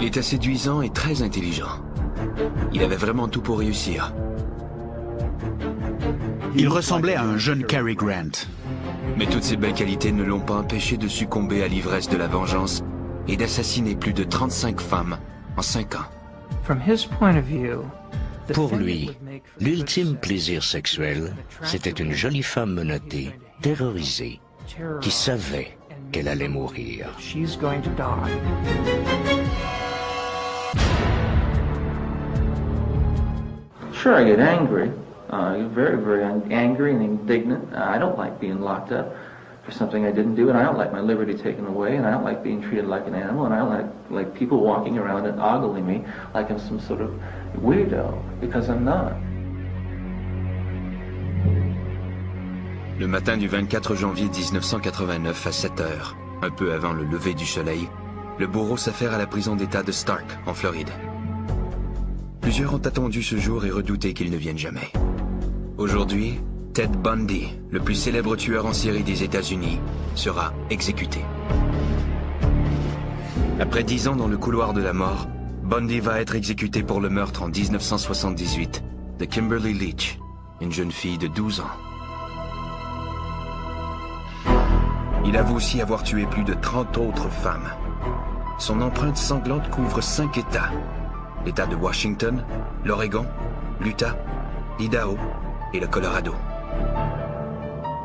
Il était séduisant et très intelligent. Il avait vraiment tout pour réussir. Il ressemblait à un jeune Cary Grant. Mais toutes ces belles qualités ne l'ont pas empêché de succomber à l'ivresse de la vengeance et d'assassiner plus de 35 femmes en 5 ans. Pour lui, l'ultime plaisir sexuel, c'était une jolie femme menottée, terrorisée, qui savait qu'elle allait mourir. Sure, I get angry. Very, very angry and indignant. I don't like being locked up for something I didn't do, and I don't like my liberty taken away, and I don't like being treated like an animal, and I don't like people walking around and ogling me like I'm some sort of weirdo, because I'm not. Le matin du 24 janvier 1989 à 7 heures, un peu avant le lever du soleil, le bourreau s'affaire à la prison d'État de Stark, en Floride. Plusieurs ont attendu ce jour et redouté qu'il ne vienne jamais. Aujourd'hui, Ted Bundy, le plus célèbre tueur en série des États-Unis, sera exécuté. Après 10 ans dans le couloir de la mort, Bundy va être exécuté pour le meurtre en 1978 de Kimberly Leach, une jeune fille de 12 ans. Il avoue aussi avoir tué plus de 30 autres femmes. Son empreinte sanglante couvre 5 États. L'État de Washington, l'Oregon, l'Utah, l'Idaho et le Colorado.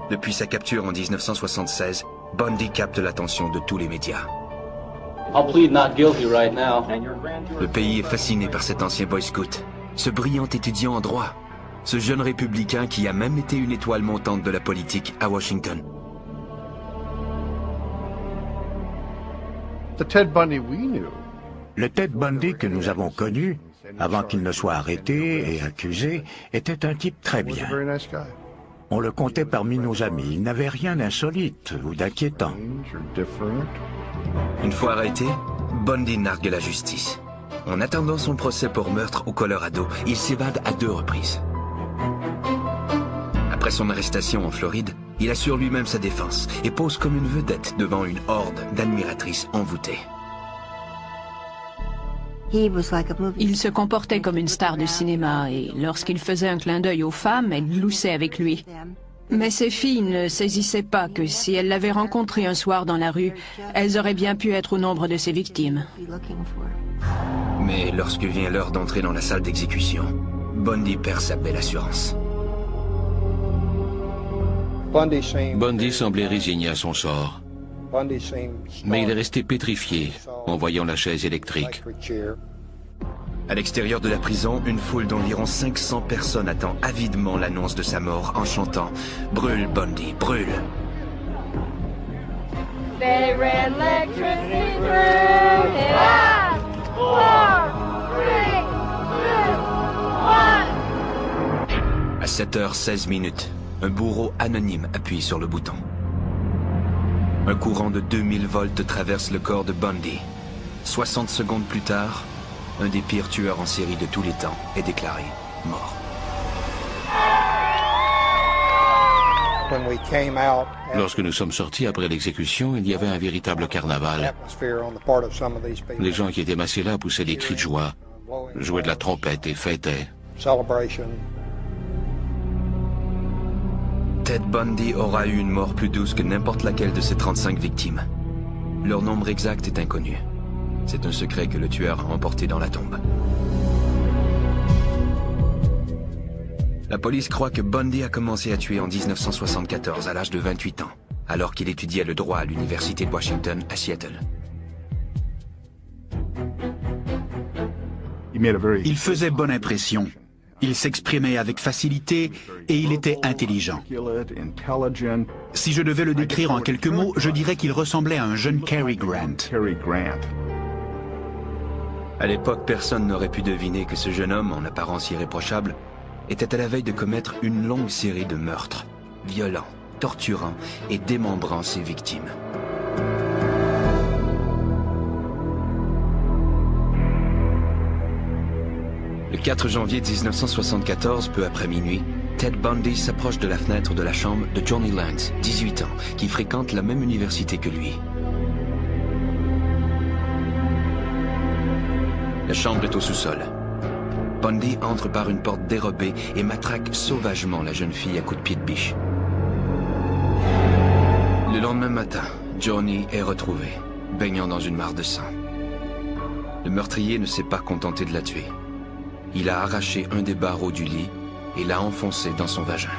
Depuis sa capture en 1976, Bundy capte l'attention de tous les médias. Le pays est fasciné par cet ancien Boy Scout, ce brillant étudiant en droit, ce jeune républicain qui a même été une étoile montante de la politique à Washington. Le Ted Bundy que nous avons connu, avant qu'il ne soit arrêté et accusé, était un type très bien. On le comptait parmi nos amis. Il n'avait rien d'insolite ou d'inquiétant. Une fois arrêté, Bundy nargue la justice. En attendant son procès pour meurtre au Colorado, il s'évade à 2 reprises. Après son arrestation en Floride, il assure lui-même sa défense et pose comme une vedette devant une horde d'admiratrices envoûtées. Il se comportait comme une star de cinéma et lorsqu'il faisait un clin d'œil aux femmes, elles gloussaient avec lui. Mais ces filles ne saisissaient pas que si elles l'avaient rencontré un soir dans la rue, elles auraient bien pu être au nombre de ses victimes. Mais lorsque vient l'heure d'entrer dans la salle d'exécution, Bundy perd sa belle assurance. Bundy semblait résigné à son sort, mais il est resté pétrifié en voyant la chaise électrique. À l'extérieur de la prison, une foule d'environ 500 personnes attend avidement l'annonce de sa mort en chantant « Brûle, Bundy, brûle !» À 7h16, un bourreau anonyme appuie sur le bouton. Un courant de 2000 volts traverse le corps de Bundy. 60 secondes plus tard, un des pires tueurs en série de tous les temps est déclaré mort. Lorsque nous sommes sortis après l'exécution, il y avait un véritable carnaval. Les gens qui étaient massés là poussaient des cris de joie, jouaient de la trompette et fêtaient. Ted Bundy aura eu une mort plus douce que n'importe laquelle de ses 35 victimes. Leur nombre exact est inconnu. C'est un secret que le tueur a emporté dans la tombe. La police croit que Bundy a commencé à tuer en 1974 à l'âge de 28 ans, alors qu'il étudiait le droit à l'université de Washington à Seattle. Il faisait bonne impression. Il s'exprimait avec facilité et il était intelligent. Si je devais le décrire en quelques mots, je dirais qu'il ressemblait à un jeune Cary Grant. À l'époque, personne n'aurait pu deviner que ce jeune homme, en apparence irréprochable, était à la veille de commettre une longue série de meurtres, violents, torturant et démembrant ses victimes. Le 4 janvier 1974, peu après minuit, Ted Bundy s'approche de la fenêtre de la chambre de Johnny Lance, 18 ans, qui fréquente la même université que lui. La chambre est au sous-sol. Bundy entre par une porte dérobée et matraque sauvagement la jeune fille à coups de pied de biche. Le lendemain matin, Johnny est retrouvé, baignant dans une mare de sang. Le meurtrier ne s'est pas contenté de la tuer. Il a arraché un des barreaux du lit et l'a enfoncé dans son vagin.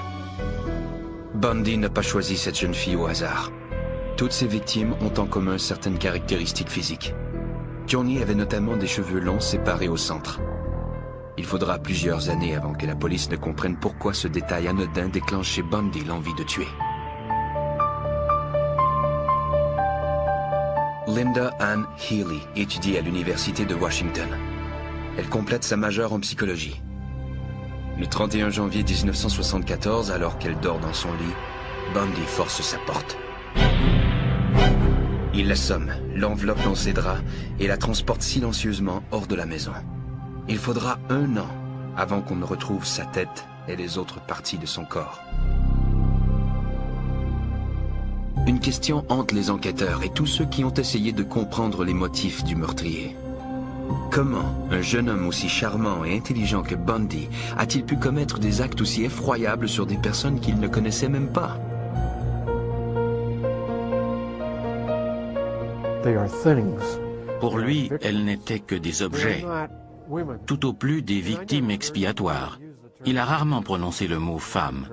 Bundy n'a pas choisi cette jeune fille au hasard. Toutes ses victimes ont en commun certaines caractéristiques physiques. Johnny avait notamment des cheveux longs séparés au centre. Il faudra plusieurs années avant que la police ne comprenne pourquoi ce détail anodin déclenche chez Bundy l'envie de tuer. Linda Ann Healy étudie à l'université de Washington. Elle complète sa majeure en psychologie. Le 31 janvier 1974, alors qu'elle dort dans son lit, Bundy force sa porte. Il l'assomme, l'enveloppe dans ses draps et la transporte silencieusement hors de la maison. Il faudra 1 an avant qu'on ne retrouve sa tête et les autres parties de son corps. Une question hante les enquêteurs et tous ceux qui ont essayé de comprendre les motifs du meurtrier. Comment un jeune homme aussi charmant et intelligent que Bundy a-t-il pu commettre des actes aussi effroyables sur des personnes qu'il ne connaissait même pas? Pour lui, elles n'étaient que des objets, tout au plus des victimes expiatoires. Il a rarement prononcé le mot « femme ».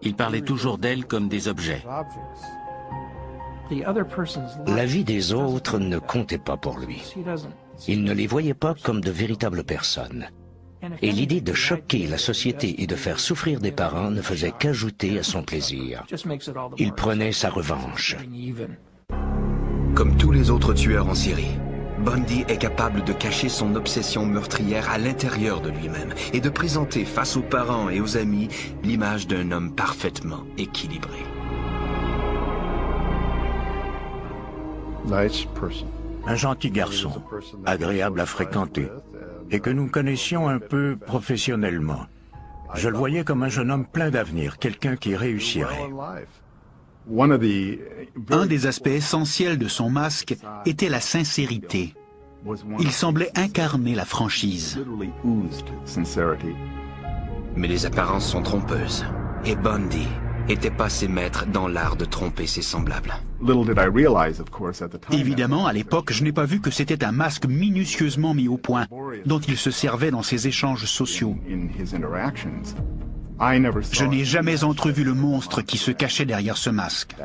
Il parlait toujours d'elles comme des objets. La vie des autres ne comptait pas pour lui. Il ne les voyait pas comme de véritables personnes. Et l'idée de choquer la société et de faire souffrir des parents ne faisait qu'ajouter à son plaisir. Il prenait sa revanche. Comme tous les autres tueurs en série, Bundy est capable de cacher son obsession meurtrière à l'intérieur de lui-même et de présenter face aux parents et aux amis l'image d'un homme parfaitement équilibré. Un gentil garçon, agréable à fréquenter, et que nous connaissions un peu professionnellement. Je le voyais comme un jeune homme plein d'avenir, quelqu'un qui réussirait. Un des aspects essentiels de son masque était la sincérité. Il semblait incarner la franchise. Mais les apparences sont trompeuses, et Bundy était passé maître dans l'art de tromper ses semblables. Évidemment, à l'époque, je n'ai pas vu que c'était un masque minutieusement mis au point, dont il se servait dans ses échanges sociaux. Je n'ai jamais entrevu le monstre qui se cachait derrière ce masque.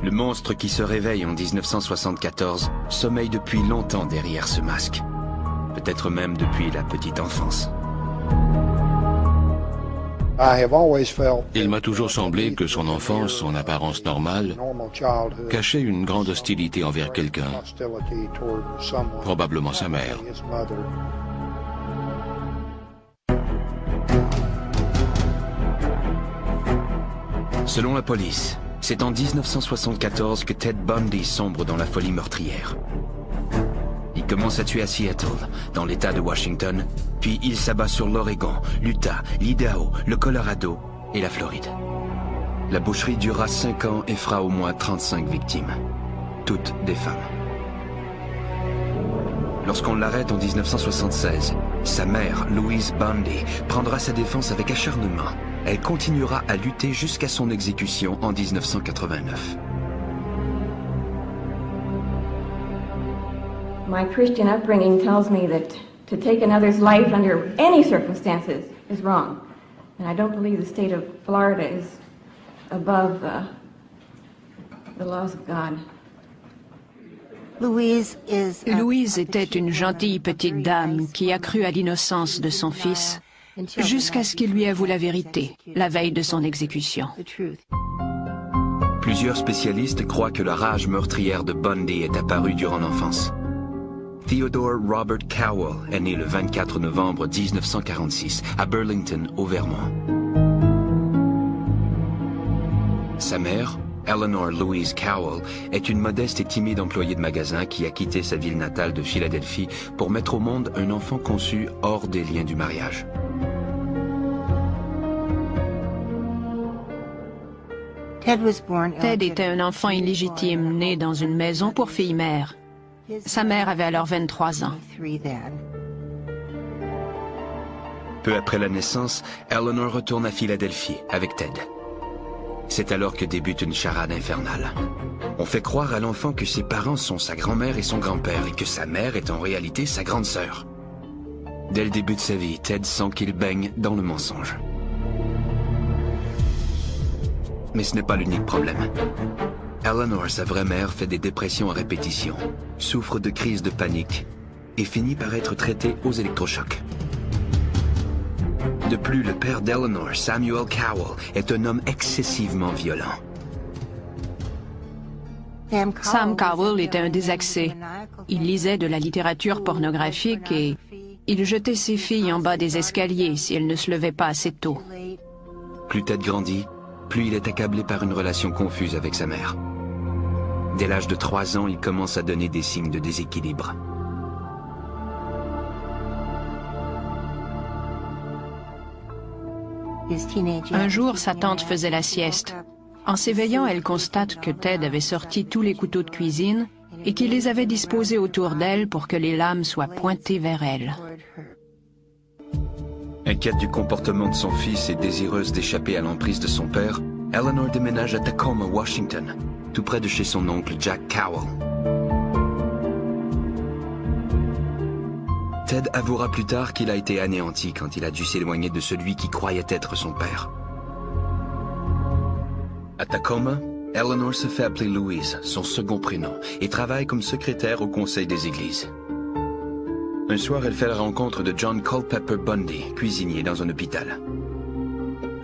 Le monstre qui se réveille en 1974 sommeille depuis longtemps derrière ce masque. Peut-être même depuis la petite enfance. Il m'a toujours semblé que son enfance, son apparence normale, cachait une grande hostilité envers quelqu'un, probablement sa mère. Selon la police, c'est en 1974 que Ted Bundy sombre dans la folie meurtrière. Il commence à tuer à Seattle, dans l'État de Washington, puis il s'abat sur l'Oregon, l'Utah, l'Idaho, le Colorado et la Floride. La boucherie dura 5 ans et fera au moins 35 victimes, toutes des femmes. Lorsqu'on l'arrête en 1976, sa mère, Louise Bundy, prendra sa défense avec acharnement. Elle continuera à lutter jusqu'à son exécution en 1989. My Christian upbringing tells me that to take another's life under any circumstances is wrong. And I don't believe the state of Florida is above the laws of God. Louise était une gentille petite dame qui a cru à l'innocence de son fils jusqu'à ce qu'il lui avoue la vérité, la veille de son exécution. Plusieurs spécialistes croient que la rage meurtrière de Bundy est apparue durant l'enfance. Theodore Robert Cowell est né le 24 novembre 1946 à Burlington, au Vermont. Sa mère, Eleanor Louise Cowell, est une modeste et timide employée de magasin qui a quitté sa ville natale de Philadelphie pour mettre au monde un enfant conçu hors des liens du mariage. Ted était un enfant illégitime né dans une maison pour filles mères. Sa mère avait alors 23 ans. Peu après la naissance, Eleanor retourne à Philadelphie avec Ted. C'est alors que débute une charade infernale. On fait croire à l'enfant que ses parents sont sa grand-mère et son grand-père et que sa mère est en réalité sa grande sœur. Dès le début de sa vie, Ted sent qu'il baigne dans le mensonge. Mais ce n'est pas l'unique problème. Eleanor, sa vraie mère, fait des dépressions à répétition, souffre de crises de panique et finit par être traitée aux électrochocs. De plus, le père d'Eleanor, Samuel Cowell, est un homme excessivement violent. Sam Cowell était un désaxé. Il lisait de la littérature pornographique et il jetait ses filles en bas des escaliers si elles ne se levaient pas assez tôt. Plus Ted grandit, plus il est accablé par une relation confuse avec sa mère. Dès l'âge de 3 ans, il commence à donner des signes de déséquilibre. Un jour, sa tante faisait la sieste. En s'éveillant, elle constate que Ted avait sorti tous les couteaux de cuisine et qu'il les avait disposés autour d'elle pour que les lames soient pointées vers elle. Inquiète du comportement de son fils et désireuse d'échapper à l'emprise de son père, Eleanor déménage à Tacoma, Washington, tout près de chez son oncle Jack Cowell. Ted avouera plus tard qu'il a été anéanti quand il a dû s'éloigner de celui qui croyait être son père. À Tacoma, Eleanor se fait appeler Louise, son second prénom, et travaille comme secrétaire au conseil des églises. Un soir, elle fait la rencontre de John Culpeper Bundy, cuisinier dans un hôpital.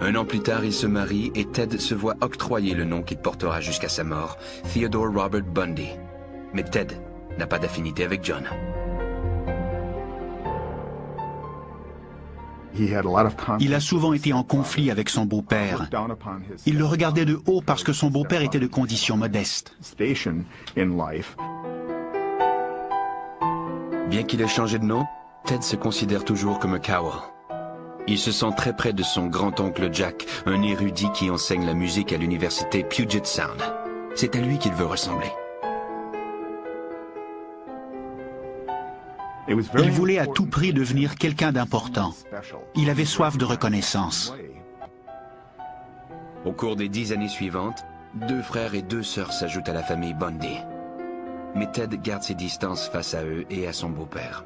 Un an plus tard, ils se marient et Ted se voit octroyer le nom qu'il portera jusqu'à sa mort, Theodore Robert Bundy. Mais Ted n'a pas d'affinité avec John. Il a souvent été en conflit avec son beau-père. Il le regardait de haut parce que son beau-père était de condition modeste. Bien qu'il ait changé de nom, Ted se considère toujours comme un Cowell. Il se sent très près de son grand-oncle Jack, un érudit qui enseigne la musique à l'université Puget Sound. C'est à lui qu'il veut ressembler. Il voulait à tout prix devenir quelqu'un d'important. Il avait soif de reconnaissance. Au cours des 10 années suivantes, 2 frères et 2 sœurs s'ajoutent à la famille Bundy. Mais Ted garde ses distances face à eux et à son beau-père.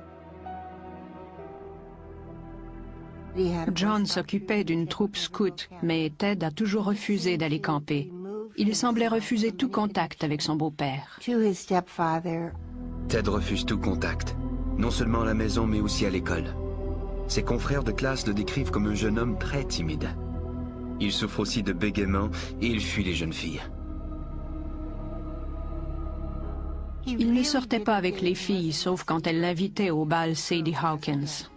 John s'occupait d'une troupe scout, mais Ted a toujours refusé d'aller camper. Il semblait refuser tout contact avec son beau-père. Ted refuse tout contact, non seulement à la maison mais aussi à l'école. Ses confrères de classe le décrivent comme un jeune homme très timide. Il souffre aussi de bégaiement et il fuit les jeunes filles. Il ne sortait pas avec les filles, sauf quand elles l'invitaient au bal Sadie Hawkins.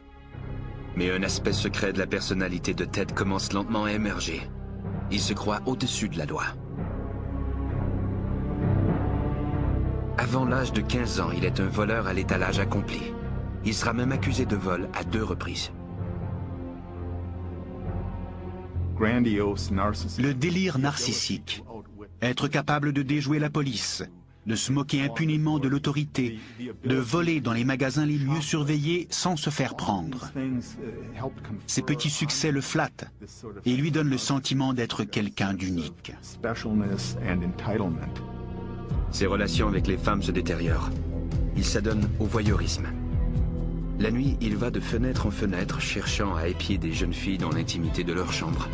Mais un aspect secret de la personnalité de Ted commence lentement à émerger. Il se croit au-dessus de la loi. Avant l'âge de 15 ans, il est un voleur à l'étalage accompli. Il sera même accusé de vol à 2 reprises. Le délire narcissique. Être capable de déjouer la police, de se moquer impunément de l'autorité, de voler dans les magasins les mieux surveillés sans se faire prendre. Ces petits succès le flattent et lui donnent le sentiment d'être quelqu'un d'unique. Ses relations avec les femmes se détériorent. Il s'adonne au voyeurisme. La nuit, il va de fenêtre en fenêtre cherchant à épier des jeunes filles dans l'intimité de leur chambre.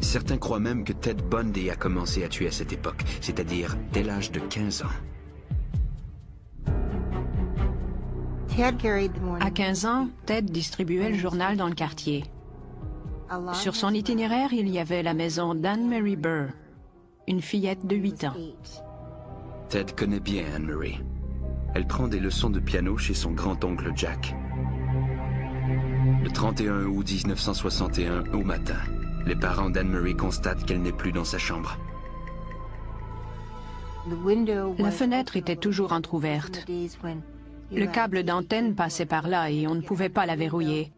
Certains croient même que Ted Bundy a commencé à tuer à cette époque, c'est-à-dire dès l'âge de 15 ans. À 15 ans, Ted distribuait le journal dans le quartier. Sur son itinéraire, il y avait la maison d'Anne-Marie Burr, une fillette de 8 ans. Ted connaît bien Anne-Marie. Elle prend des leçons de piano chez son grand-oncle Jack. Le 31 août 1961, au matin, les parents d'Anne-Marie constatent qu'elle n'est plus dans sa chambre. La fenêtre était toujours entrouverte. Le câble d'antenne passait par là et on ne pouvait pas la verrouiller.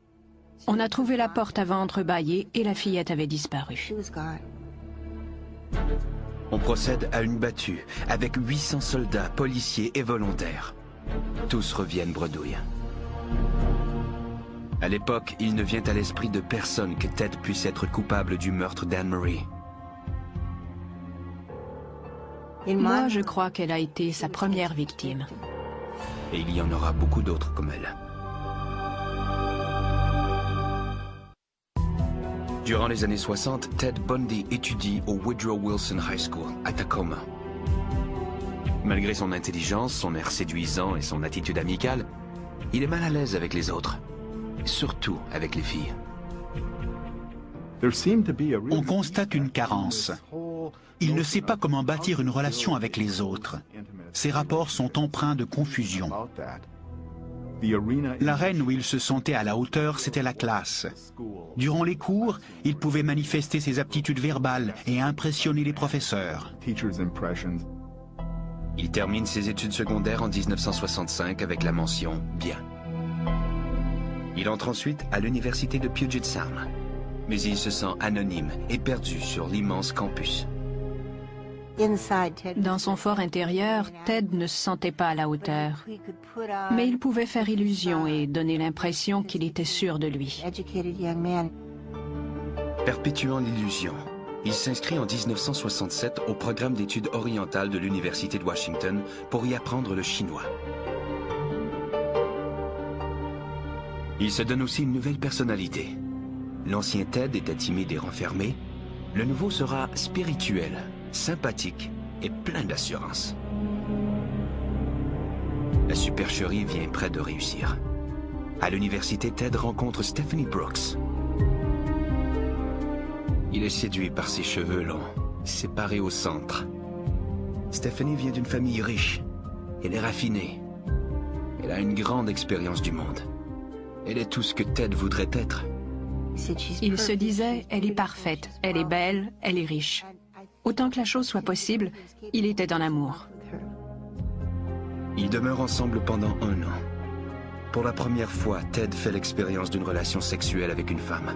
On a trouvé la porte avant entrebâillée et la fillette avait disparu. On procède à une battue avec 800 soldats, policiers et volontaires. Tous reviennent bredouilles. À l'époque, il ne vient à l'esprit de personne que Ted puisse être coupable du meurtre d'Anne-Marie. Moi, je crois qu'elle a été sa première victime. Et il y en aura beaucoup d'autres comme elle. Durant les années 60, Ted Bundy étudie au Woodrow Wilson High School à Tacoma. Malgré son intelligence, son air séduisant et son attitude amicale, il est mal à l'aise avec les autres, surtout avec les filles. On constate une carence. Il ne sait pas comment bâtir une relation avec les autres. Ses rapports sont empreints de confusion. L'arène où il se sentait à la hauteur, c'était la classe. Durant les cours, il pouvait manifester ses aptitudes verbales et impressionner les professeurs. Il termine ses études secondaires en 1965 avec la mention « Bien ». Il entre ensuite à l'université de Puget Sound, mais il se sent anonyme et perdu sur l'immense campus. Dans son fort intérieur, Ted ne se sentait pas à la hauteur. Mais il pouvait faire illusion et donner l'impression qu'il était sûr de lui. Perpétuant l'illusion, il s'inscrit en 1967 au programme d'études orientales de l'Université de Washington pour y apprendre le chinois. Il se donne aussi une nouvelle personnalité. L'ancien Ted était timide et renfermé. Le nouveau sera spirituel, sympathique et plein d'assurance. La supercherie vient près de réussir. À l'université, Ted rencontre Stephanie Brooks. Il est séduit par ses cheveux longs, séparés au centre. Stephanie vient d'une famille riche. Elle est raffinée. Elle a une grande expérience du monde. Elle est tout ce que Ted voudrait être. Il se disait, elle est parfaite, elle est belle, elle est riche. Autant que la chose soit possible, il était en amour. Ils demeurent ensemble pendant 1 an. Pour la première fois, Ted fait l'expérience d'une relation sexuelle avec une femme.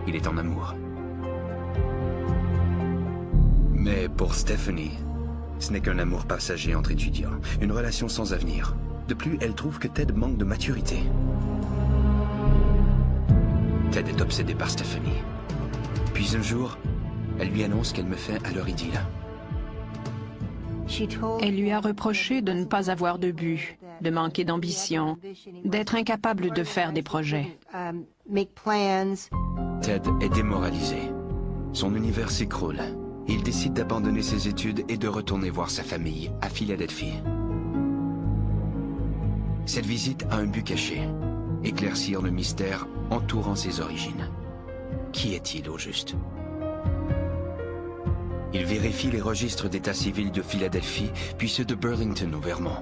Il est en amour. Mais pour Stephanie, ce n'est qu'un amour passager entre étudiants, une relation sans avenir. De plus, elle trouve que Ted manque de maturité. Ted est obsédé par Stephanie. Puis un jour, elle lui annonce qu'elle me fait à leur idylle. Elle lui a reproché de ne pas avoir de but, de manquer d'ambition, d'être incapable de faire des projets. Ted est démoralisé. Son univers s'écroule. Il décide d'abandonner ses études et de retourner voir sa famille à Philadelphie. Cette visite a un but caché, éclaircir le mystère entourant ses origines. Qui est-il au juste? Il vérifie les registres d'état civil de Philadelphie, puis ceux de Burlington au Vermont,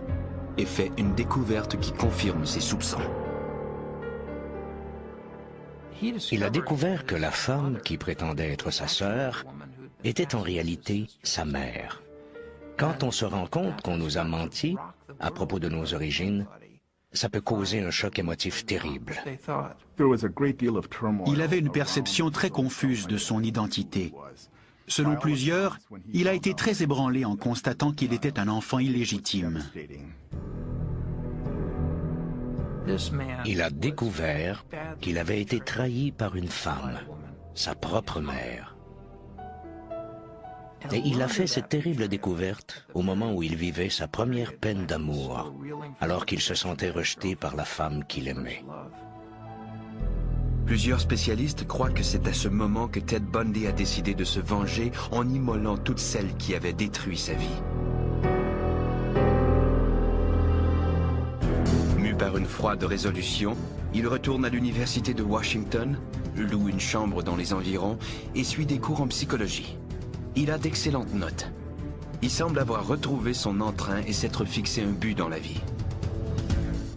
et fait une découverte qui confirme ses soupçons. Il a découvert que la femme qui prétendait être sa sœur était en réalité sa mère. Quand on se rend compte qu'on nous a menti à propos de nos origines, ça peut causer un choc émotif terrible. Il avait une perception très confuse de son identité. Selon plusieurs, il a été très ébranlé en constatant qu'il était un enfant illégitime. Il a découvert qu'il avait été trahi par une femme, sa propre mère. Et il a fait cette terrible découverte au moment où il vivait sa première peine d'amour, alors qu'il se sentait rejeté par la femme qu'il aimait. Plusieurs spécialistes croient que c'est à ce moment que Ted Bundy a décidé de se venger en immolant toutes celles qui avaient détruit sa vie. Mu par une froide résolution, il retourne à l'université de Washington, loue une chambre dans les environs et suit des cours en psychologie. Il a d'excellentes notes. Il semble avoir retrouvé son entrain et s'être fixé un but dans la vie.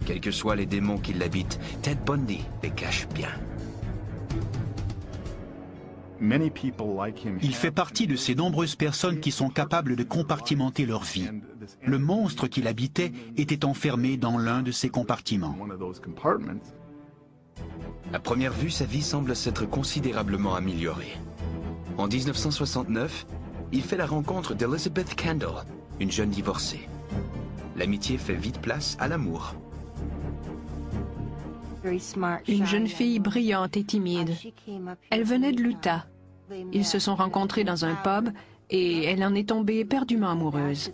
Quels que soient les démons qui l'habitent, Ted Bundy les cache bien. Il fait partie de ces nombreuses personnes qui sont capables de compartimenter leur vie. Le monstre qu'il habitait était enfermé dans l'un de ces compartiments. À première vue, sa vie semble s'être considérablement améliorée. En 1969, il fait la rencontre d'Elizabeth Kendall, une jeune divorcée. L'amitié fait vite place à l'amour. Une jeune fille brillante et timide. Elle venait de l'Utah. Ils se sont rencontrés dans un pub et elle en est tombée éperdument amoureuse.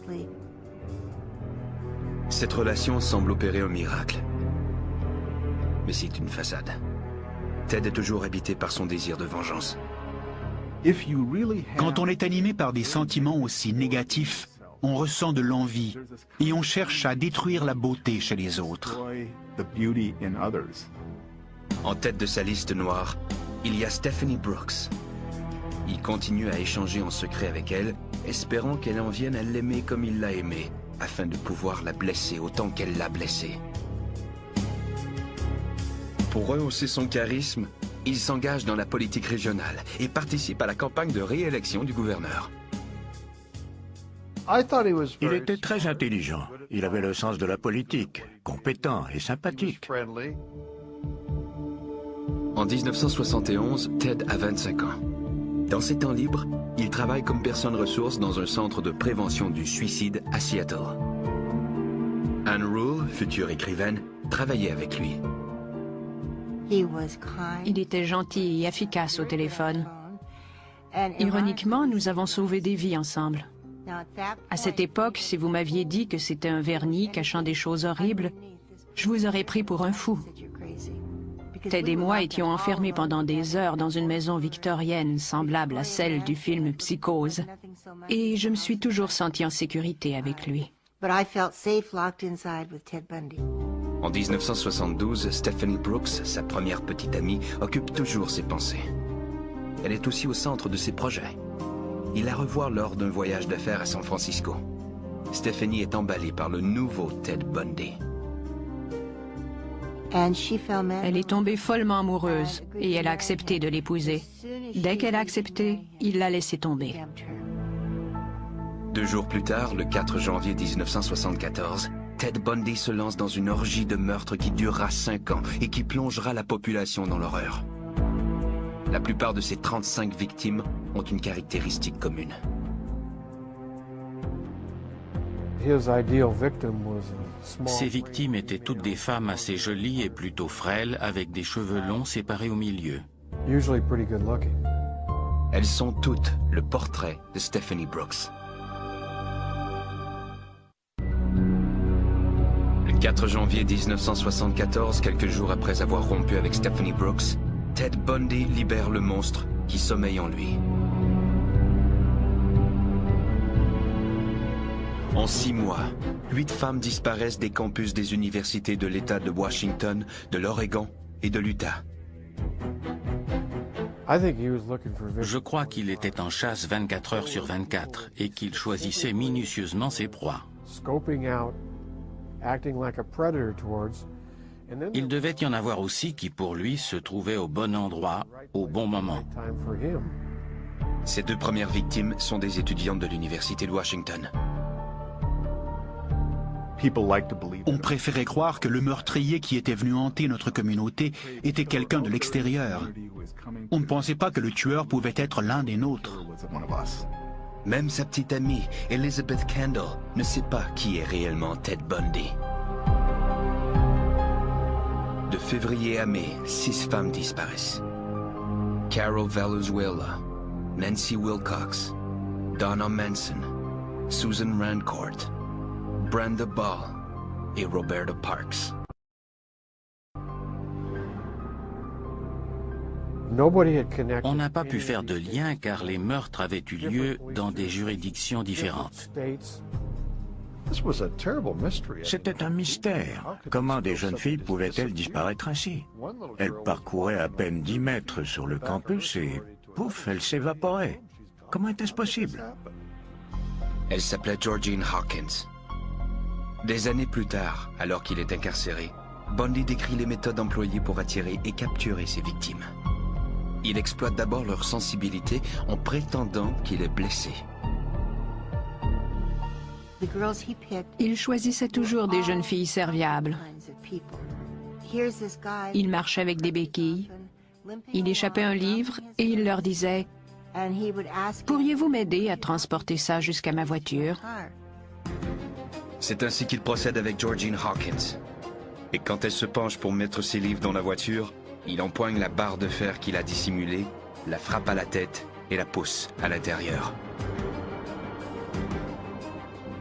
Cette relation semble opérer un miracle. Mais c'est une façade. Ted est toujours habité par son désir de vengeance. Quand on est animé par des sentiments aussi négatifs, on ressent de l'envie et on cherche à détruire la beauté chez les autres. En tête de sa liste noire, il y a Stephanie Brooks. Il continue à échanger en secret avec elle, espérant qu'elle en vienne à l'aimer comme il l'a aimé, afin de pouvoir la blesser autant qu'elle l'a blessé. Pour rehausser son charisme, il s'engage dans la politique régionale et participe à la campagne de réélection du gouverneur. Il était très intelligent. Il avait le sens de la politique, compétent et sympathique. En 1971, Ted a 25 ans. Dans ses temps libres, il travaille comme personne ressource dans un centre de prévention du suicide à Seattle. Anne Rule, future écrivaine, travaillait avec lui. Il était gentil et efficace au téléphone. Ironiquement, nous avons sauvé des vies ensemble. À cette époque, si vous m'aviez dit que c'était un vernis cachant des choses horribles, je vous aurais pris pour un fou. Ted et moi étions enfermés pendant des heures dans une maison victorienne semblable à celle du film Psychose. Et je me suis toujours sentie en sécurité avec lui. En 1972, Stephanie Brooks, sa première petite amie, occupe toujours ses pensées. Elle est aussi au centre de ses projets. Il la revoit lors d'un voyage d'affaires à San Francisco. Stephanie est emballée par le nouveau Ted Bundy. Elle est tombée follement amoureuse et elle a accepté de l'épouser. Dès qu'elle a accepté, il l'a laissé tomber. 2 jours plus tard, le 4 janvier 1974, Ted Bundy se lance dans une orgie de meurtre qui durera 5 ans et qui plongera la population dans l'horreur. La plupart de ces 35 victimes ont une caractéristique commune. Ses victimes étaient toutes des femmes assez jolies et plutôt frêles, avec des cheveux longs séparés au milieu. Elles sont toutes le portrait de Stephanie Brooks. Le 4 janvier 1974, quelques jours après avoir rompu avec Stephanie Brooks, Ted Bundy libère le monstre qui sommeille en lui. En 6 mois, 8 femmes disparaissent des campus des universités de l'État de Washington, de l'Oregon et de l'Utah. Je crois qu'il était en chasse 24 heures sur 24 et qu'il choisissait minutieusement ses proies. Il devait y en avoir aussi qui, pour lui, se trouvaient au bon endroit, au bon moment. Ces 2 premières victimes sont des étudiantes de l'Université de Washington. On préférait croire que le meurtrier qui était venu hanter notre communauté était quelqu'un de l'extérieur. On ne pensait pas que le tueur pouvait être l'un des nôtres. Même sa petite amie, Elizabeth Kendall, ne sait pas qui est réellement Ted Bundy. De février à mai, 6 femmes disparaissent. Carol Valenzuela, Nancy Wilcox, Donna Manson, Susan Rancourt, Brenda Ball et Roberta Parks. On n'a pas pu faire de lien car les meurtres avaient eu lieu dans des juridictions différentes. C'était un mystère. Comment des jeunes filles pouvaient-elles disparaître ainsi? Elles parcouraient à peine 10 mètres sur le campus et, pouf, elles s'évaporaient. Comment était-ce possible? Elle s'appelait Georgine Hawkins. Des années plus tard, alors qu'il est incarcéré, Bundy décrit les méthodes employées pour attirer et capturer ses victimes. Il exploite d'abord leur sensibilité en prétendant qu'il est blessé. Il choisissait toujours des jeunes filles serviables. Il marchait avec des béquilles. Il échappait un livre et il leur disait Pourriez-vous m'aider à transporter ça jusqu'à ma voiture? C'est ainsi qu'il procède avec Georgine Hawkins. Et quand elle se penche pour mettre ses livres dans la voiture, il empoigne la barre de fer qu'il a dissimulée, la frappe à la tête et la pousse à l'intérieur.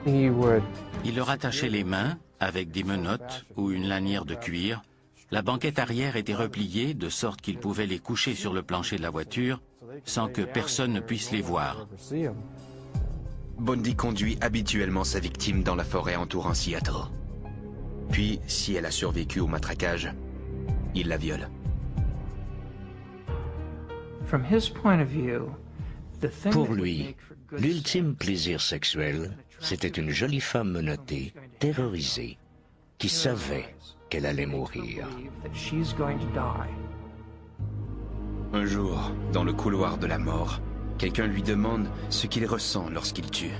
Il leur attachait les mains avec des menottes ou une lanière de cuir. La banquette arrière était repliée de sorte qu'ils pouvaient les coucher sur le plancher de la voiture sans que personne ne puisse les voir. Bundy conduit habituellement sa victime dans la forêt entourant Seattle. Puis, si elle a survécu au matraquage, il la viole. Pour lui, l'ultime plaisir sexuel, c'était une jolie femme menottée, terrorisée, qui savait qu'elle allait mourir. Un jour, dans le couloir de la mort, quelqu'un lui demande ce qu'il ressent lorsqu'il tue.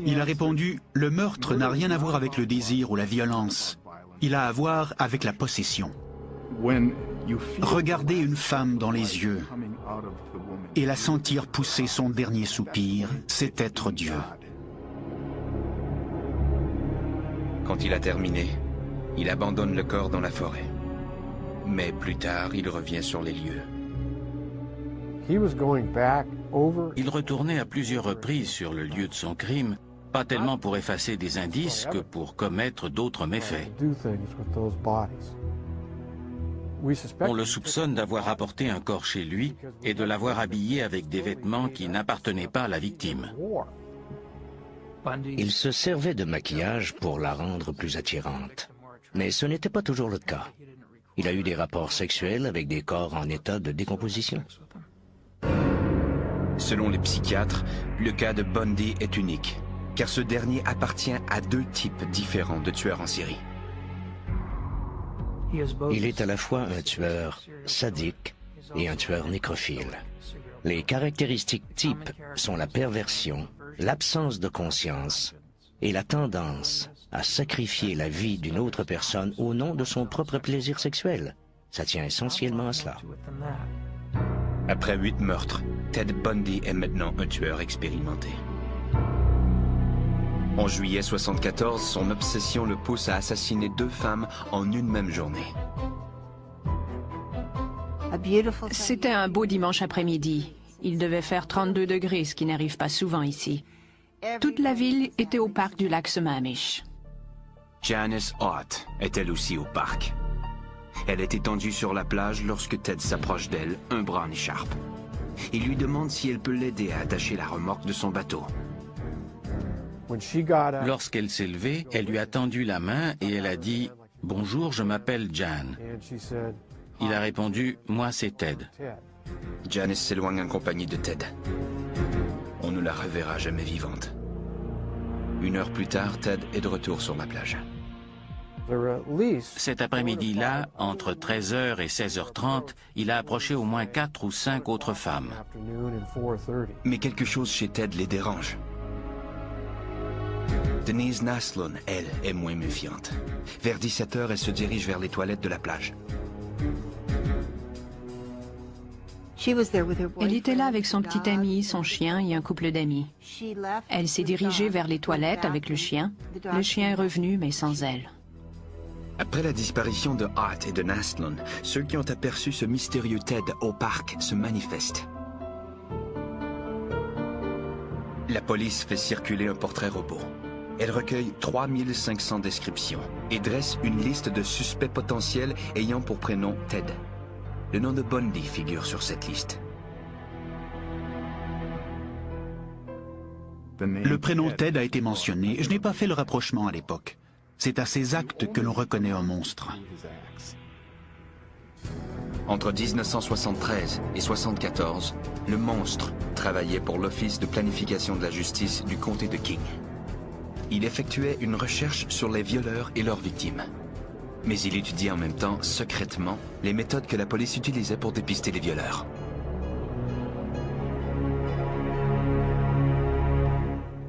Il a répondu « Le meurtre n'a rien à voir avec le désir ou la violence. Il a à voir avec la possession. Regarder une femme dans les yeux et la sentir pousser son dernier soupir, c'est être Dieu. » Quand il a terminé, il abandonne le corps dans la forêt. Mais plus tard, il revient sur les lieux. Il retournait à plusieurs reprises sur le lieu de son crime, pas tellement pour effacer des indices que pour commettre d'autres méfaits. On le soupçonne d'avoir apporté un corps chez lui et de l'avoir habillé avec des vêtements qui n'appartenaient pas à la victime. Il se servait de maquillage pour la rendre plus attirante. Mais ce n'était pas toujours le cas. Il a eu des rapports sexuels avec des corps en état de décomposition. Selon les psychiatres, le cas de Bundy est unique, car ce dernier appartient à deux types différents de tueurs en série. Il est à la fois un tueur sadique et un tueur nécrophile. Les caractéristiques types sont la perversion, l'absence de conscience et la tendance à sacrifier la vie d'une autre personne au nom de son propre plaisir sexuel. Ça tient essentiellement à cela. Après 8 meurtres, Ted Bundy est maintenant un tueur expérimenté. En juillet 1974, son obsession le pousse à assassiner 2 femmes en une même journée. C'était un beau dimanche après-midi. Il devait faire 32 degrés, ce qui n'arrive pas souvent ici. Toute la ville était au parc du lac Sammamish. Janice Ott est elle aussi au parc. Elle est étendue sur la plage lorsque Ted s'approche d'elle, un bras en écharpe. Il lui demande si elle peut l'aider à attacher la remorque de son bateau. Lorsqu'elle s'est levée, elle lui a tendu la main et elle a dit « Bonjour, je m'appelle Jan ». Il a répondu « Moi, c'est Ted ». Janice s'éloigne en compagnie de Ted. On ne la reverra jamais vivante. 1 heure plus tard, Ted est de retour sur la plage. Cet après-midi-là, entre 13h et 16h30, il a approché au moins 4 ou 5 autres femmes. Mais quelque chose chez Ted les dérange. Denise Naslund, elle, est moins méfiante. Vers 17h, elle se dirige vers les toilettes de la plage. Elle était là avec son petit ami, son chien et un couple d'amis. Elle s'est dirigée vers les toilettes avec le chien. Le chien est revenu, mais sans elle. Après la disparition de Hart et de Naslund, ceux qui ont aperçu ce mystérieux Ted au parc se manifestent. La police fait circuler un portrait robot. Elle recueille 3500 descriptions et dresse une liste de suspects potentiels ayant pour prénom Ted. Le nom de Bundy figure sur cette liste. Le prénom Ted a été mentionné. Je n'ai pas fait le rapprochement à l'époque. C'est à ses actes que l'on reconnaît un monstre. Entre 1973 et 1974, le monstre travaillait pour l'Office de planification de la justice du comté de King. Il effectuait une recherche sur les violeurs et leurs victimes. Mais il étudiait en même temps, secrètement, les méthodes que la police utilisait pour dépister les violeurs.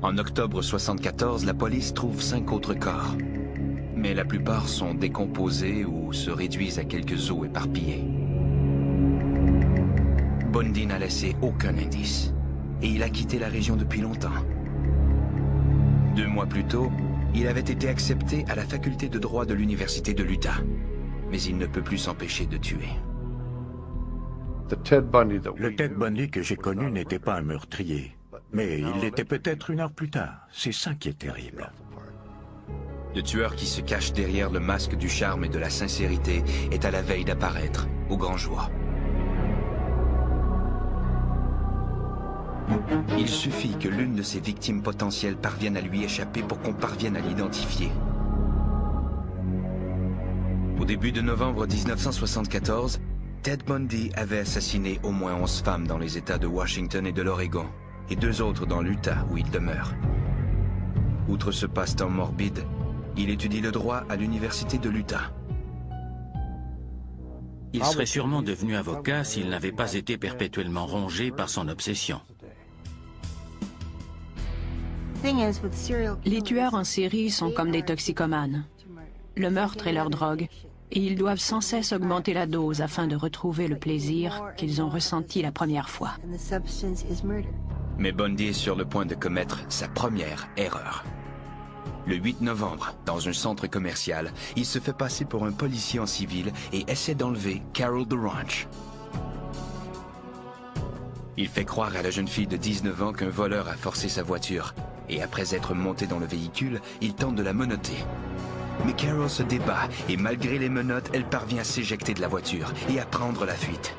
En octobre 1974, la police trouve 5 autres corps. Mais la plupart sont décomposés ou se réduisent à quelques os éparpillés. Bundy n'a laissé aucun indice. Et il a quitté la région depuis longtemps. 2 mois plus tôt, il avait été accepté à la faculté de droit de l'université de l'Utah. Mais il ne peut plus s'empêcher de tuer. Le Ted Bundy que j'ai connu n'était pas un meurtrier. Mais il l'était peut-être 1 heure plus tard. C'est ça qui est terrible. Le tueur qui se cache derrière le masque du charme et de la sincérité est à la veille d'apparaître au grand jour. Il suffit que l'une de ses victimes potentielles parvienne à lui échapper pour qu'on parvienne à l'identifier. Au début de novembre 1974, Ted Bundy avait assassiné au moins 11 femmes dans les États de Washington et de l'Oregon, et 2 autres dans l'Utah où il demeure. Outre ce passe-temps morbide, il étudie le droit à l'université de l'Utah. Il serait sûrement devenu avocat s'il n'avait pas été perpétuellement rongé par son obsession. Les tueurs en série sont comme des toxicomanes. Le meurtre est leur drogue, et ils doivent sans cesse augmenter la dose afin de retrouver le plaisir qu'ils ont ressenti la première fois. Mais Bundy est sur le point de commettre sa première erreur. Le 8 novembre, dans un centre commercial, il se fait passer pour un policier en civil et essaie d'enlever Carol DeRanch. Il fait croire à la jeune fille de 19 ans qu'un voleur a forcé sa voiture, et après être monté dans le véhicule, il tente de la menotter. Mais Carol se débat, et malgré les menottes, elle parvient à s'éjecter de la voiture et à prendre la fuite.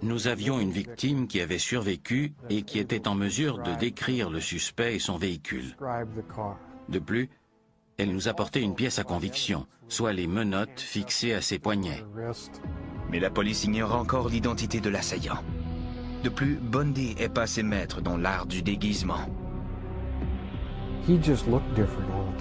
Nous avions une victime qui avait survécu et qui était en mesure de décrire le suspect et son véhicule. De plus, elle nous apportait une pièce à conviction, soit les menottes fixées à ses poignets. Mais la police ignore encore l'identité de l'assaillant. De plus, Bundy est passé maître dans l'art du déguisement.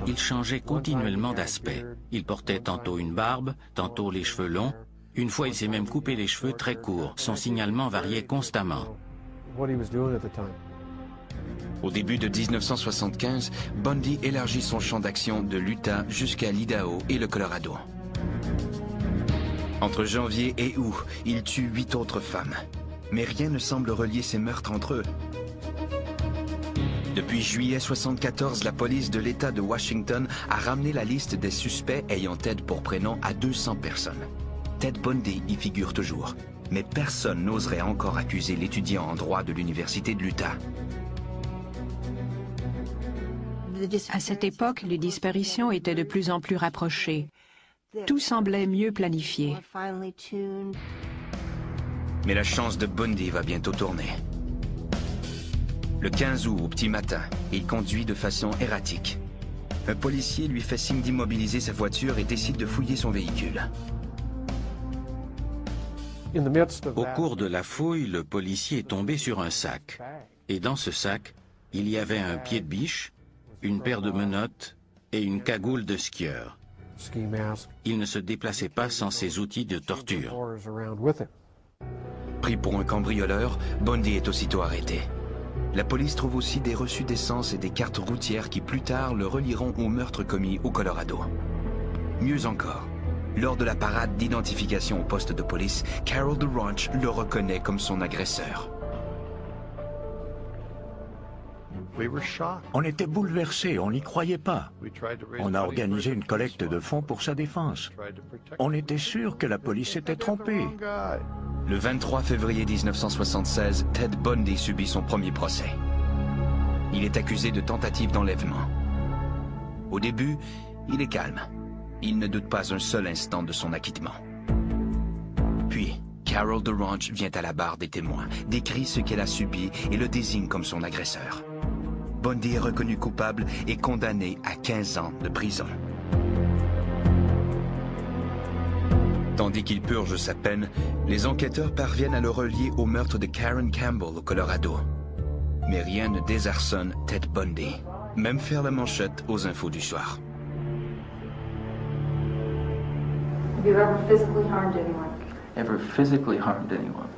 Il changeait continuellement d'aspect. Il portait tantôt une barbe, tantôt les cheveux longs. Une fois, il s'est même coupé les cheveux très courts. Son signalement variait constamment. Au début de 1975, Bundy élargit son champ d'action de l'Utah jusqu'à l'Idaho et le Colorado. Entre janvier et août, il tue 8 autres femmes. Mais rien ne semble relier ces meurtres entre eux. Depuis juillet 1974, la police de l'État de Washington a ramené la liste des suspects ayant Ted pour prénom à 200 personnes. Ted Bundy y figure toujours, mais personne n'oserait encore accuser l'étudiant en droit de l'université de l'Utah. À cette époque, les disparitions étaient de plus en plus rapprochées. Tout semblait mieux planifié. Mais la chance de Bundy va bientôt tourner. Le 15 août, au petit matin, il conduit de façon erratique. Un policier lui fait signe d'immobiliser sa voiture et décide de fouiller son véhicule. Au cours de la fouille, le policier est tombé sur un sac. Et dans ce sac, il y avait un pied de biche, une paire de menottes et une cagoule de skieur. Il ne se déplaçait pas sans ses outils de torture. Pris pour un cambrioleur, Bundy est aussitôt arrêté. La police trouve aussi des reçus d'essence et des cartes routières qui plus tard le relieront au meurtre commis au Colorado. Mieux encore, lors de la parade d'identification au poste de police, Carol DeRanch le reconnaît comme son agresseur. On était bouleversés, on n'y croyait pas. On a organisé une collecte de fonds pour sa défense. On était sûr que la police s'était trompée. Le 23 février 1976, Ted Bundy subit son premier procès. Il est accusé de tentative d'enlèvement. Au début, il est calme. Il ne doute pas un seul instant de son acquittement. Puis, Carol DeRanch vient à la barre des témoins, décrit ce qu'elle a subi et le désigne comme son agresseur. Bundy est reconnu coupable et condamné à 15 ans de prison. Tandis qu'il purge sa peine, les enquêteurs parviennent à le relier au meurtre de Karen Campbell au Colorado. Mais rien ne désarçonne Ted Bundy, même faire la manchette aux infos du soir. Have you ever physically harmed anyone? Ever physically harmed anyone?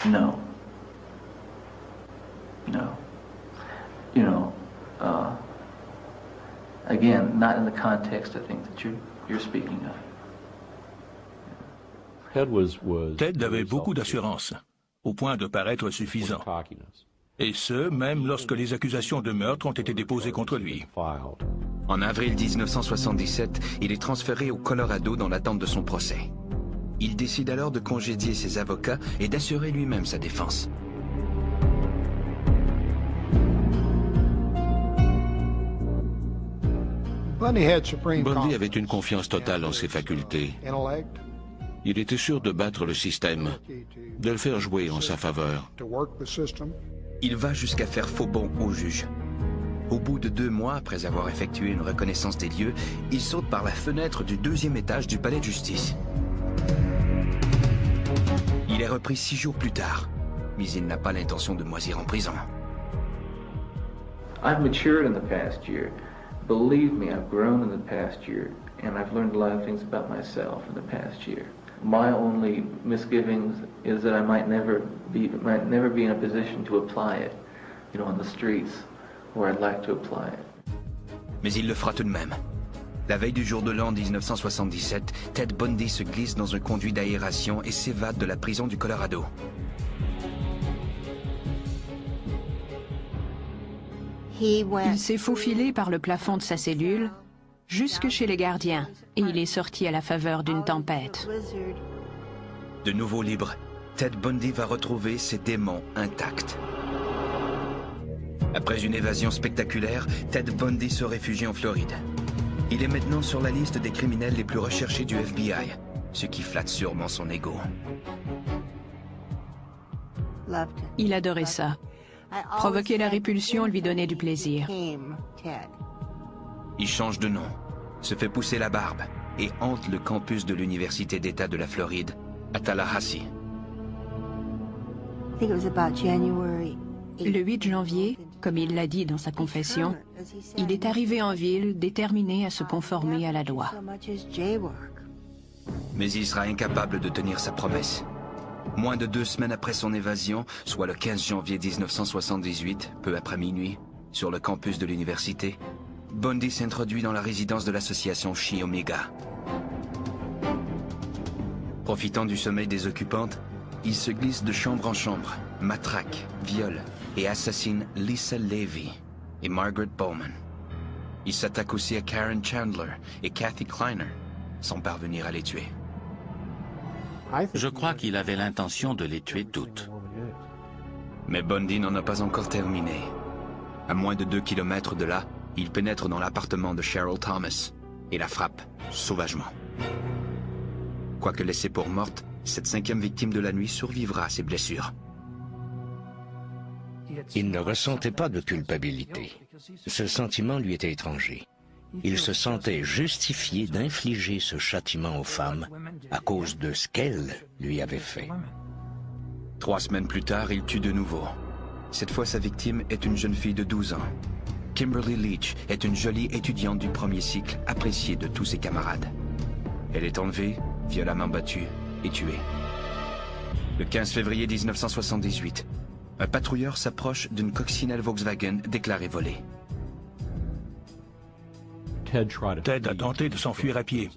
No. No. You know, again, not in the context I think that you're speaking of. Ted avait beaucoup d'assurance, au point de paraître suffisant. Et ce, même lorsque les accusations de meurtre ont été déposées contre lui. En avril 1977, il est transféré au Colorado dans l'attente de son procès. Il décide alors de congédier ses avocats et d'assurer lui-même sa défense. Bundy avait une confiance totale en ses facultés. Il était sûr de battre le système, de le faire jouer en sa faveur. Il va jusqu'à faire faux bond au juge. Au bout de 2 mois, après avoir effectué une reconnaissance des lieux, il saute par la fenêtre du 2e étage du palais de justice. Il est repris 6 jours plus tard, mais il n'a pas l'intention de moisir en prison. I've matured in the past year. Believe me, I've grown in the past year, and I've learned a lot of things about myself in the past year. My only misgivings is that I might never be in a position to apply it, you know, on the streets where I'd like to apply it. Mais il le fera tout de même. La veille du jour de l'an 1977, Ted Bundy se glisse dans un conduit d'aération et s'évade de la prison du Colorado. Il s'est faufilé par le plafond de sa cellule jusque chez les gardiens et il est sorti à la faveur d'une tempête. De nouveau libre, Ted Bundy va retrouver ses démons intacts. Après une évasion spectaculaire, Ted Bundy se réfugie en Floride. Il est maintenant sur la liste des criminels les plus recherchés du FBI, ce qui flatte sûrement son ego. Il adorait ça. Provoquer la répulsion lui donnait du plaisir. Il change de nom, se fait pousser la barbe et hante le campus de l'Université d'État de la Floride, à Tallahassee. Le 8 janvier, comme il l'a dit dans sa confession, il est arrivé en ville déterminé à se conformer à la loi. Mais il sera incapable de tenir sa promesse. Moins de 2 semaines après son évasion, soit le 15 janvier 1978, peu après minuit, sur le campus de l'université, Bundy s'introduit dans la résidence de l'association Chi Omega. Profitant du sommeil des occupantes, il se glisse de chambre en chambre, matraque, viole et assassine Lisa Levy et Margaret Bowman. Il s'attaque aussi à Karen Chandler et Kathy Kleiner, sans parvenir à les tuer. Je crois qu'il avait l'intention de les tuer toutes. Mais Bundy n'en a pas encore terminé. À moins de 2 kilomètres de là, il pénètre dans l'appartement de Cheryl Thomas et la frappe sauvagement. Quoique laissée pour morte, cette 5e victime de la nuit survivra à ses blessures. Il ne ressentait pas de culpabilité. Ce sentiment lui était étranger. Il se sentait justifié d'infliger ce châtiment aux femmes à cause de ce qu'elles lui avaient fait. 3 semaines plus tard, il tue de nouveau. Cette fois, sa victime est une jeune fille de 12 ans. Kimberly Leach est une jolie étudiante du 1er cycle, appréciée de tous ses camarades. Elle est enlevée, violemment battue et tuée. Le 15 février 1978, un patrouilleur s'approche d'une coccinelle Volkswagen déclarée volée. Ted a tenté de s'enfuir à pied.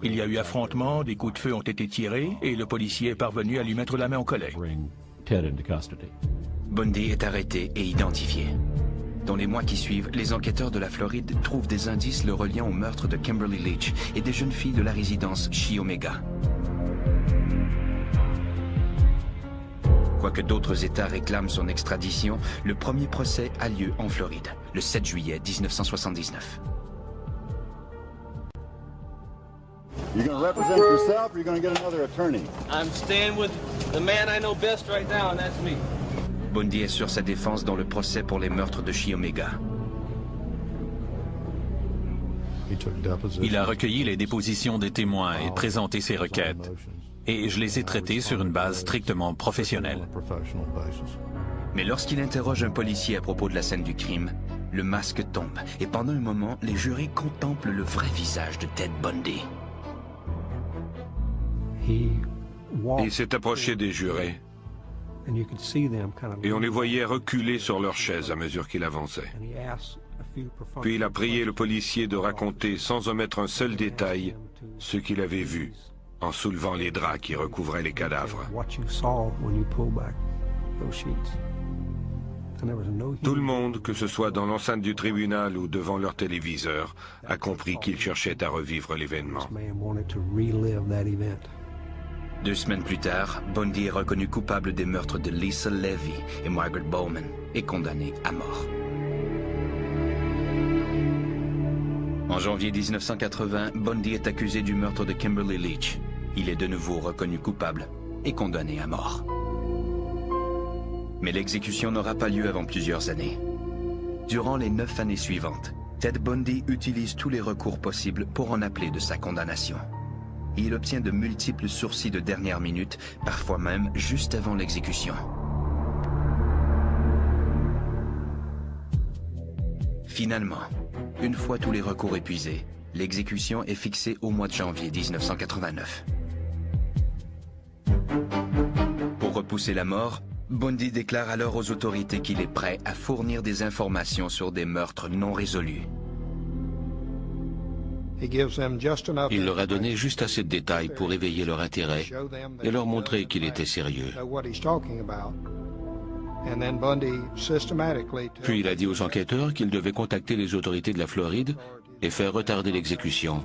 Il y a eu affrontement, des coups de feu ont été tirés et le policier est parvenu à lui mettre la main au collet. Bundy est arrêté et identifié. Dans les mois qui suivent, les enquêteurs de la Floride trouvent des indices le reliant au meurtre de Kimberly Leach et des jeunes filles de la résidence Chi Omega. Quoique d'autres États réclament son extradition, le premier procès a lieu en Floride, le 7 juillet 1979. You're going to represent yourself or you're going to get another attorney? I'm staying with the man I know best right now, and that's me. Bundy assure sa défense dans le procès pour les meurtres de Chi Omega. Il a recueilli les dépositions des témoins et présenté ses requêtes. Et je les ai traitées sur une base strictement professionnelle. Mais lorsqu'il interroge un policier à propos de la scène du crime, le masque tombe et pendant un moment, les jurés contemplent le vrai visage de Ted Bundy. Il s'est approché des jurés et on les voyait reculer sur leurs chaises à mesure qu'il avançait. Puis il a prié le policier de raconter sans omettre un seul détail ce qu'il avait vu en soulevant les draps qui recouvraient les cadavres. Tout le monde, que ce soit dans l'enceinte du tribunal ou devant leur téléviseur, a compris qu'il cherchait à revivre l'événement. 2 semaines plus tard, Bundy est reconnu coupable des meurtres de Lisa Levy et Margaret Bowman et condamné à mort. En janvier 1980, Bundy est accusé du meurtre de Kimberly Leach. Il est de nouveau reconnu coupable et condamné à mort. Mais l'exécution n'aura pas lieu avant plusieurs années. Durant les 9 années suivantes, Ted Bundy utilise tous les recours possibles pour en appeler de sa condamnation. Il obtient de multiples sursis de dernière minute, parfois même juste avant l'exécution. Finalement, une fois tous les recours épuisés, l'exécution est fixée au mois de janvier 1989. Pour repousser la mort, Bundy déclare alors aux autorités qu'il est prêt à fournir des informations sur des meurtres non résolus. Il leur a donné juste assez de détails pour éveiller leur intérêt et leur montrer qu'il était sérieux. Puis il a dit aux enquêteurs qu'ils devaient contacter les autorités de la Floride et faire retarder l'exécution.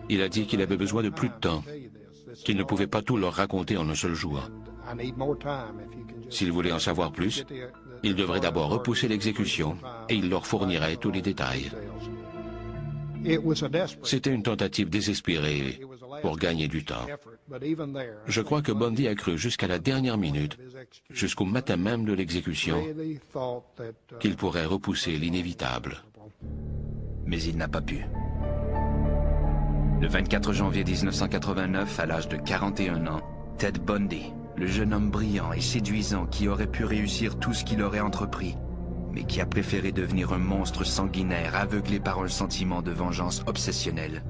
Il a dit qu'il avait besoin de plus de temps, qu'il ne pouvait pas tout leur raconter en un seul jour. S'ils voulaient en savoir plus, ils devraient d'abord repousser l'exécution et il leur fournirait tous les détails. C'était une tentative désespérée pour gagner du temps. Je crois que Bundy a cru jusqu'à la dernière minute, jusqu'au matin même de l'exécution, qu'il pourrait repousser l'inévitable. Mais il n'a pas pu. Le 24 janvier 1989, à l'âge de 41 ans, Ted Bundy, le jeune homme brillant et séduisant qui aurait pu réussir tout ce qu'il aurait entrepris, mais qui a préféré devenir un monstre sanguinaire aveuglé par un sentiment de vengeance obsessionnelle,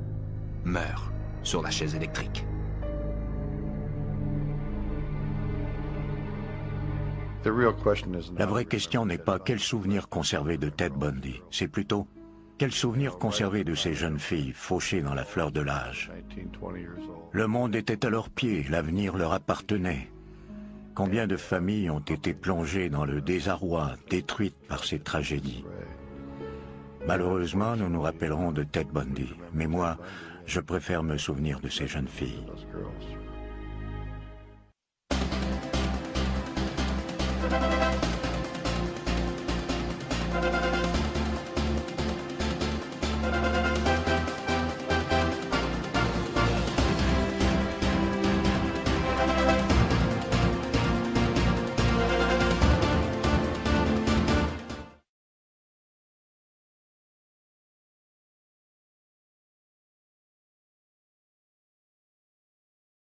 meurt sur la chaise électrique. La vraie question n'est pas quel souvenir conserver de Ted Bundy, c'est plutôt quel souvenir conserver de ces jeunes filles fauchées dans la fleur de l'âge. Le monde était à leurs pieds, l'avenir leur appartenait. Combien de familles ont été plongées dans le désarroi, détruites par ces tragédies. Malheureusement, nous nous rappellerons de Ted Bundy, mais moi, je préfère me souvenir de ces jeunes filles.